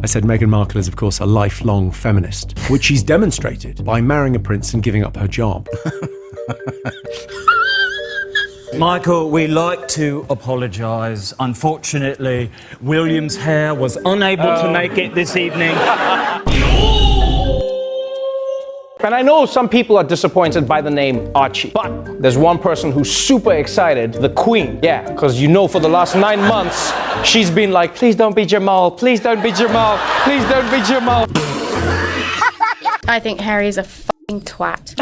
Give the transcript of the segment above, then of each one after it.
I said Meghan Markle is, of course, a lifelong feminist, which she's demonstrated by marrying a prince and giving up her job. Michael, we like to apologise. Unfortunately, William's hair was unable to make it this evening. And I know some people are disappointed by the name Archie, but there's one person who's super excited, the Queen. Yeah, because you know for the last 9 months, she's been like, please don't be Jamal, please don't be Jamal, please don't be Jamal. I think Harry's a f***ing twat.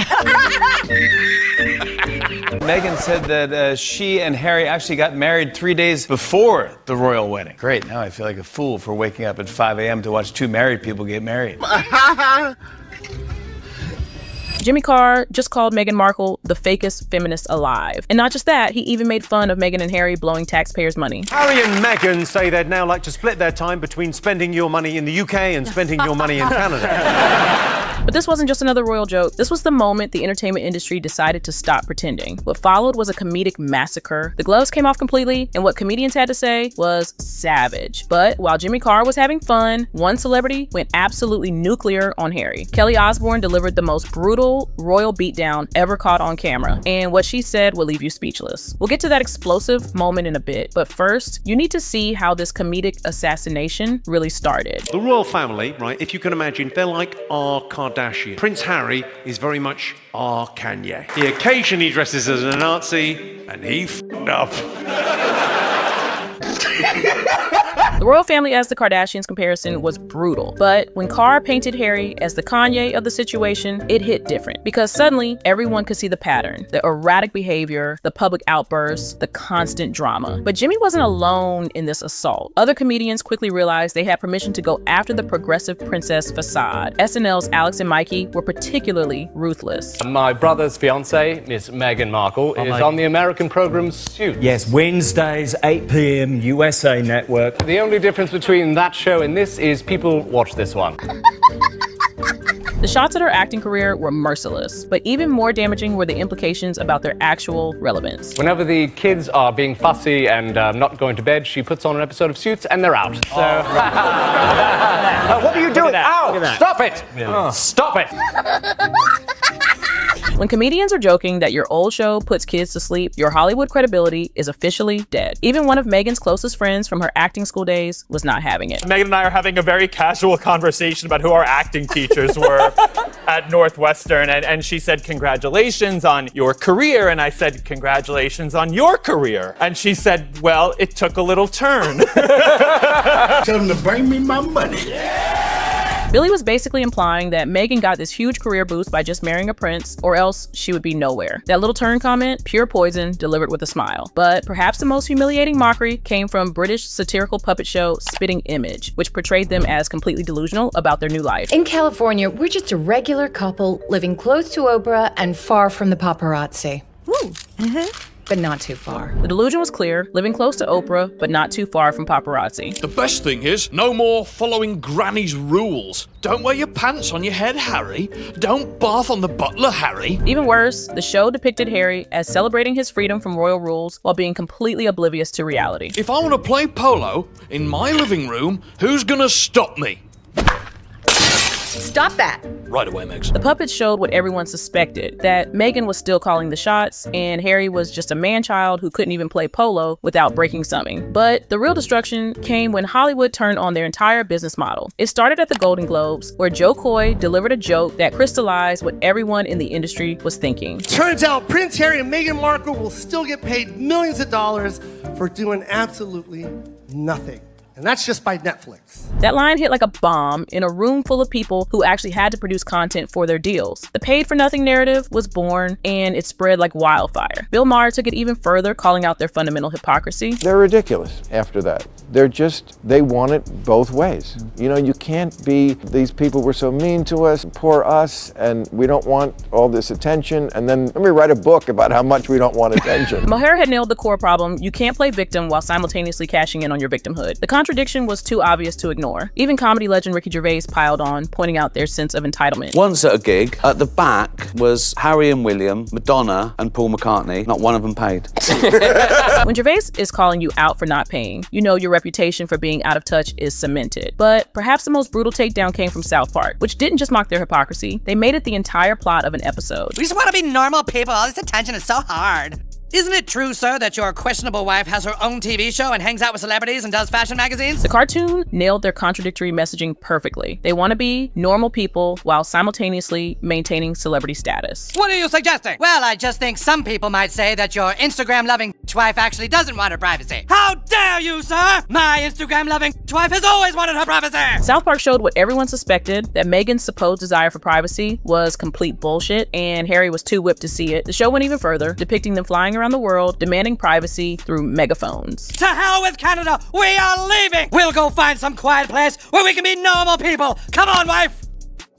Meghan said that she and Harry actually got married 3 days before the royal wedding. Great, now I feel like a fool for waking up at 5 a.m. to watch two married people get married. Jimmy Carr just called Meghan Markle the fakest feminist alive. And not just that, he even made fun of Meghan and Harry blowing taxpayers' money. Harry and Meghan say they'd now like to split their time between spending your money in the UK and spending your money in Canada. But this wasn't just another royal joke. This was the moment the entertainment industry decided to stop pretending. What followed was a comedic massacre. The gloves came off completely, and what comedians had to say was savage. But while Jimmy Carr was having fun, one celebrity went absolutely nuclear on Harry. Kelly Osbourne delivered the most brutal royal beatdown ever caught on camera, and what she said will leave you speechless. We'll get to that explosive moment in a bit, but first, you need to see how this comedic assassination really started. The royal family, right, if you can imagine, they're like our Kardashian. Prince Harry is very much our Kanye. He occasionally dresses as a Nazi, and he f***ed up. The royal family as the Kardashians comparison was brutal, but when Carr painted Harry as the Kanye of the situation, it hit different because suddenly everyone could see the pattern, the erratic behavior, the public outbursts, the constant drama. But Jimmy wasn't alone in this assault. Other comedians quickly realized they had permission to go after the progressive princess facade. SNL's Alex and Mikey were particularly ruthless. My brother's fiancée, Miss Meghan Markle, is on the American program Suits. Yes, Wednesdays, 8 p.m, USA Network. The only difference between that show and this is people watch this one. The shots at her acting career were merciless, but even more damaging were the implications about their actual relevance. Whenever the kids are being fussy and not going to bed, she puts on an episode of Suits and they're out. So, what are you doing? Ow! Stop it! Really? Stop it! When comedians are joking that your old show puts kids to sleep, your Hollywood credibility is officially dead. Even one of Meghan's closest friends from her acting school days was not having it. Meghan and I are having a very casual conversation about who our acting teachers were at Northwestern, and she said, congratulations on your career, and I said, congratulations on your career. And she said, well, it took a little turn. Tell them to bring me my money. Billy was basically implying that Meghan got this huge career boost by just marrying a prince, or else she would be nowhere. That little turn comment, pure poison, delivered with a smile. But perhaps the most humiliating mockery came from British satirical puppet show Spitting Image, which portrayed them as completely delusional about their new life. In California, we're just a regular couple living close to Oprah and far from the paparazzi. Woo. But not too far. The delusion was clear, living close to Oprah, but not too far from paparazzi. The best thing is, no more following Granny's rules. Don't wear your pants on your head, Harry. Don't bath on the butler, Harry. Even worse, the show depicted Harry as celebrating his freedom from royal rules while being completely oblivious to reality. If I want to play polo in my living room, who's gonna stop me? Stop that. Right away, Megs. The puppets showed what everyone suspected, that Meghan was still calling the shots and Harry was just a man-child who couldn't even play polo without breaking something. But the real destruction came when Hollywood turned on their entire business model. It started at the Golden Globes, where Joe Coy delivered a joke that crystallized what everyone in the industry was thinking. Turns out Prince Harry and Meghan Markle will still get paid millions of dollars for doing absolutely nothing. And that's just by Netflix. That line hit like a bomb in a room full of people who actually had to produce content for their deals. The paid-for-nothing narrative was born, and it spread like wildfire. Bill Maher took it even further, calling out their fundamental hypocrisy. They're ridiculous after that. They want it both ways. You know, you can't be, these people were so mean to us, poor us, and we don't want all this attention, and then let me write a book about how much we don't want attention. Maher had nailed the core problem. You can't play victim while simultaneously cashing in on your victimhood. The contradiction was too obvious to ignore. Even comedy legend Ricky Gervais piled on, pointing out their sense of entitlement. Once at a gig, at the back was Harry and William, Madonna and Paul McCartney. Not one of them paid. When Gervais is calling you out for not paying, you know your reputation for being out of touch is cemented. But But perhaps the most brutal takedown came from South Park, which didn't just mock their hypocrisy, they made it the entire plot of an episode. We just want to be normal people. All this attention is so hard. Isn't it true, sir, that your questionable wife has her own TV show and hangs out with celebrities and does fashion magazines? The cartoon nailed their contradictory messaging perfectly. They want to be normal people while simultaneously maintaining celebrity status. What are you suggesting? Well, I just think some people might say that your Instagram-loving wife actually doesn't want her privacy. How dare you, sir? My Instagram-loving wife has always wanted her privacy! South Park showed what everyone suspected, that Meghan's supposed desire for privacy was complete bullshit, and Harry was too whipped to see it. The show went even further, depicting them flying around the world, demanding privacy through megaphones. To hell with Canada! We are leaving! We'll go find some quiet place where we can be normal people! Come on, wife!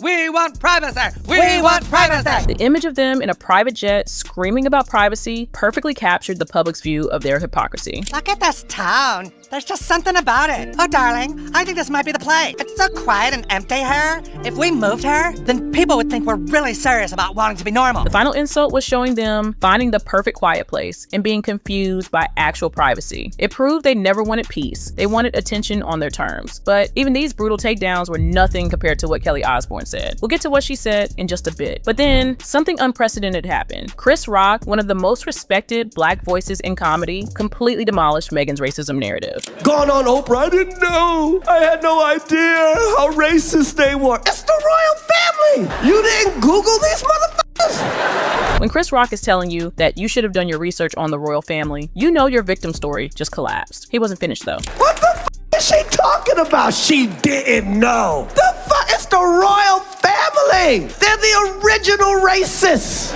We want privacy! We want privacy! The image of them in a private jet screaming about privacy perfectly captured the public's view of their hypocrisy. Look at this town. There's just something about it. Oh, darling, I think this might be the place. It's so quiet and empty here. If we moved here, then people would think we're really serious about wanting to be normal. The final insult was showing them finding the perfect quiet place and being confused by actual privacy. It proved they never wanted peace. They wanted attention on their terms. But even these brutal takedowns were nothing compared to what Kelly Osbourne said. We'll get to what she said in just a bit. But then, something unprecedented happened. Chris Rock, one of the most respected Black voices in comedy, completely demolished Meghan's racism narrative. Gone on Oprah, I didn't know. I had no idea how racist they were. It's the royal family. You didn't Google these motherfuckers? When Chris Rock is telling you that you should have done your research on the royal family, you know your victim story just collapsed. He wasn't finished though. What the f is she talking about? She didn't know. The fuck? It's the royal family. They're the original racists.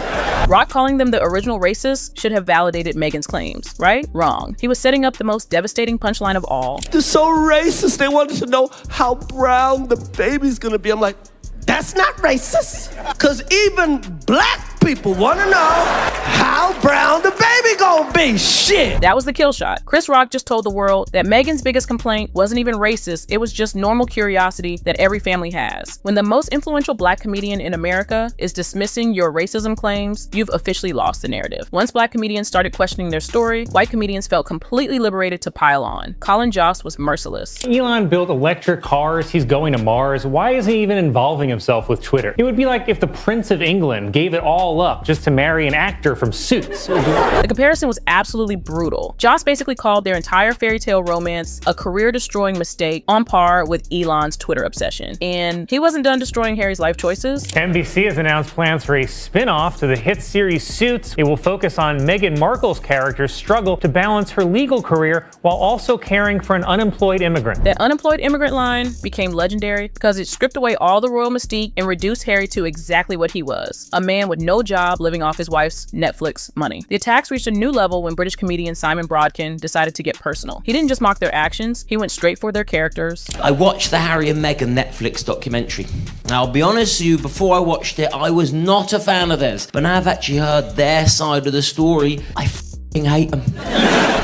Rock calling them the original racists should have validated Meghan's claims, right? Wrong. He was setting up the most devastating punchline of all. They're so racist. They wanted to know how brown the baby's gonna be. I'm like, that's not racist. Cause even black people wanna know how brown the baby gonna be. Shit. That was the kill shot. Chris Rock just told the world that Meghan's biggest complaint wasn't even racist, it was just normal curiosity that every family has. When the most influential Black comedian in America is dismissing your racism claims, you've officially lost the narrative. Once Black comedians started questioning their story, white comedians felt completely liberated to pile on. Colin Jost was merciless. Elon built electric cars, he's going to Mars. Why is he even involving himself with Twitter? It would be like if the Prince of England gave it all up just to marry an actor from Suits. The comparison was absolutely brutal. Joss basically called their entire fairy tale romance a career-destroying mistake on par with Elon's Twitter obsession. And he wasn't done destroying Harry's life choices. NBC has announced plans for a spin-off to the hit series Suits. It will focus on Meghan Markle's character's struggle to balance her legal career while also caring for an unemployed immigrant. That unemployed immigrant line became legendary because it stripped away all the royal mystique and reduced Harry to exactly what he was, a man with no job living off his wife's Netflix money. The attacks reached a new level when British comedian Simon Brodkin decided to get personal. He didn't just mock their actions, he went straight for their characters. I watched the Harry and Meghan Netflix documentary. Now, I'll be honest with you, before I watched it, I was not a fan of theirs. But now I've actually heard their side of the story, I f***ing hate them.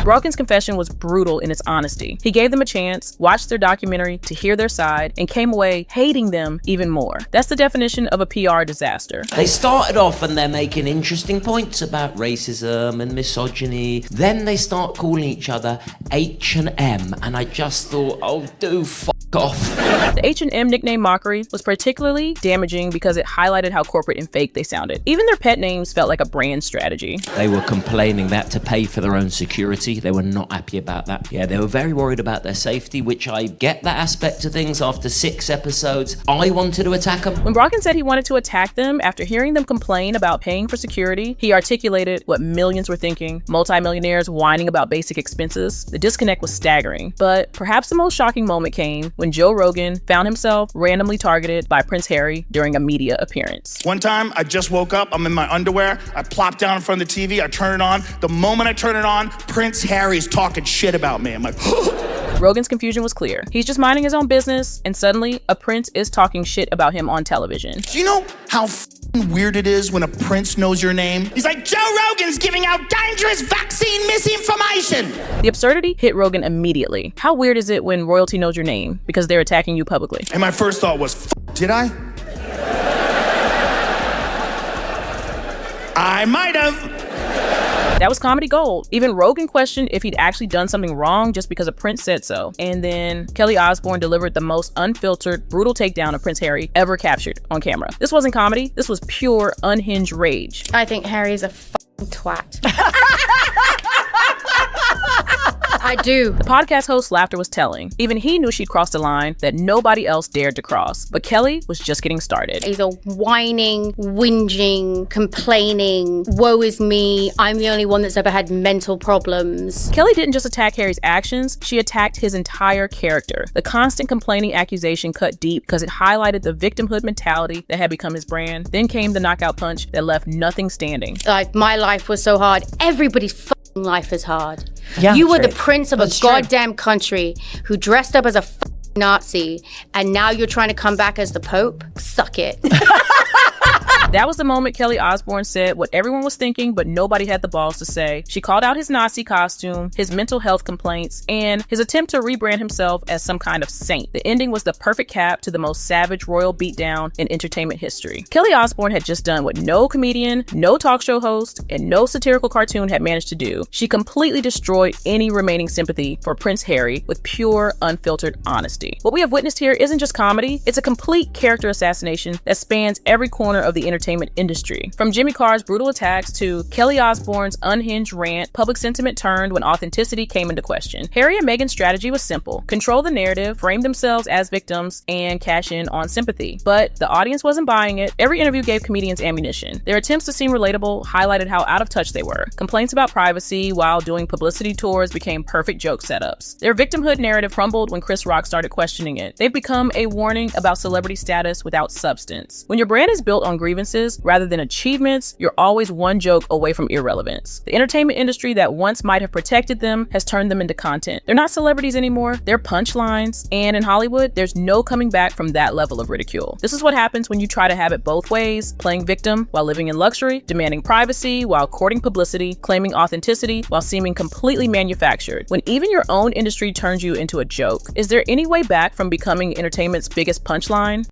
Brodkin's confession was brutal in its honesty. He gave them a chance, watched their documentary to hear their side, and came away hating them even more. That's the definition of a PR disaster. They started off and they're making interesting points about racism and misogyny. Then they start calling each other H&M, and I just thought, oh, do f*** off. The H&M nickname mockery was particularly damaging because it highlighted how corporate and fake they sounded. Even their pet names felt like a brand strategy. They were complaining that to pay for their own security. They were not happy about that. Yeah, they were very worried about their safety, which I get that aspect of things. After 6 episodes, I wanted to attack them. When Brodkin said he wanted to attack them after hearing them complain about paying for security, he articulated what millions were thinking, multimillionaires whining about basic expenses. The disconnect was staggering. But perhaps the most shocking moment came when Joe Rogan found himself randomly targeted by Prince Harry during a media appearance. One time, I just woke up, I'm in my underwear, I plop down in front of the TV, I turn it on. The moment I turn it on, Prince Harry's talking shit about me. I'm like, Rogan's confusion was clear. He's just minding his own business, and suddenly, a prince is talking shit about him on television. Do you know how weird it is when a prince knows your name? He's like, Joe Rogan's giving out dangerous vaccine misinformation. The absurdity hit Rogan immediately. How weird is it when royalty knows your name because they're attacking you publicly? And my first thought was, did I? I might have. That was comedy gold. Even Rogan questioned if he'd actually done something wrong just because a Prince said so. And then Kelly Osbourne delivered the most unfiltered, brutal takedown of Prince Harry ever captured on camera. This wasn't comedy. This was pure, unhinged rage. I think Harry's a f***ing twat. I do. The podcast host's laughter was telling. Even he knew she'd crossed a line that nobody else dared to cross. But Kelly was just getting started. He's a whining, whinging, complaining, woe is me, I'm the only one that's ever had mental problems. Kelly didn't just attack Harry's actions, she attacked his entire character. The constant complaining accusation cut deep because it highlighted the victimhood mentality that had become his brand. Then came the knockout punch that left nothing standing. Like, my life was so hard. Everybody's f***ing life is hard. Yeah, you were the right. prince of That's a true. goddamn country who dressed up as a f***ing Nazi, and now you're trying to come back as the Pope? Suck it. That was the moment Kelly Osbourne said what everyone was thinking, but nobody had the balls to say. She called out his Nazi costume, his mental health complaints, and his attempt to rebrand himself as some kind of saint. The ending was the perfect cap to the most savage royal beatdown in entertainment history. Kelly Osbourne had just done what no comedian, no talk show host, and no satirical cartoon had managed to do. She completely destroyed any remaining sympathy for Prince Harry with pure, unfiltered honesty. What we have witnessed here isn't just comedy, it's a complete character assassination that spans every corner of the entertainment industry. From Jimmy Carr's brutal attacks to Kelly Osbourne's unhinged rant, public sentiment turned when authenticity came into question. Harry and Meghan's strategy was simple: control the narrative, frame themselves as victims, and cash in on sympathy. But the audience wasn't buying it. Every interview gave comedians ammunition. Their attempts to seem relatable highlighted how out of touch they were. Complaints about privacy while doing publicity tours became perfect joke setups. Their victimhood narrative crumbled when Chris Rock started questioning it. They've become a warning about celebrity status without substance. When your brand is built on grievances rather than achievements, you're always one joke away from irrelevance. The entertainment industry that once might have protected them has turned them into content. They're not celebrities anymore, they're punchlines, and in Hollywood, there's no coming back from that level of ridicule. This is what happens when you try to have it both ways, playing victim while living in luxury, demanding privacy while courting publicity, claiming authenticity while seeming completely manufactured. When even your own industry turns you into a joke, is there any way back from becoming entertainment's biggest punchline?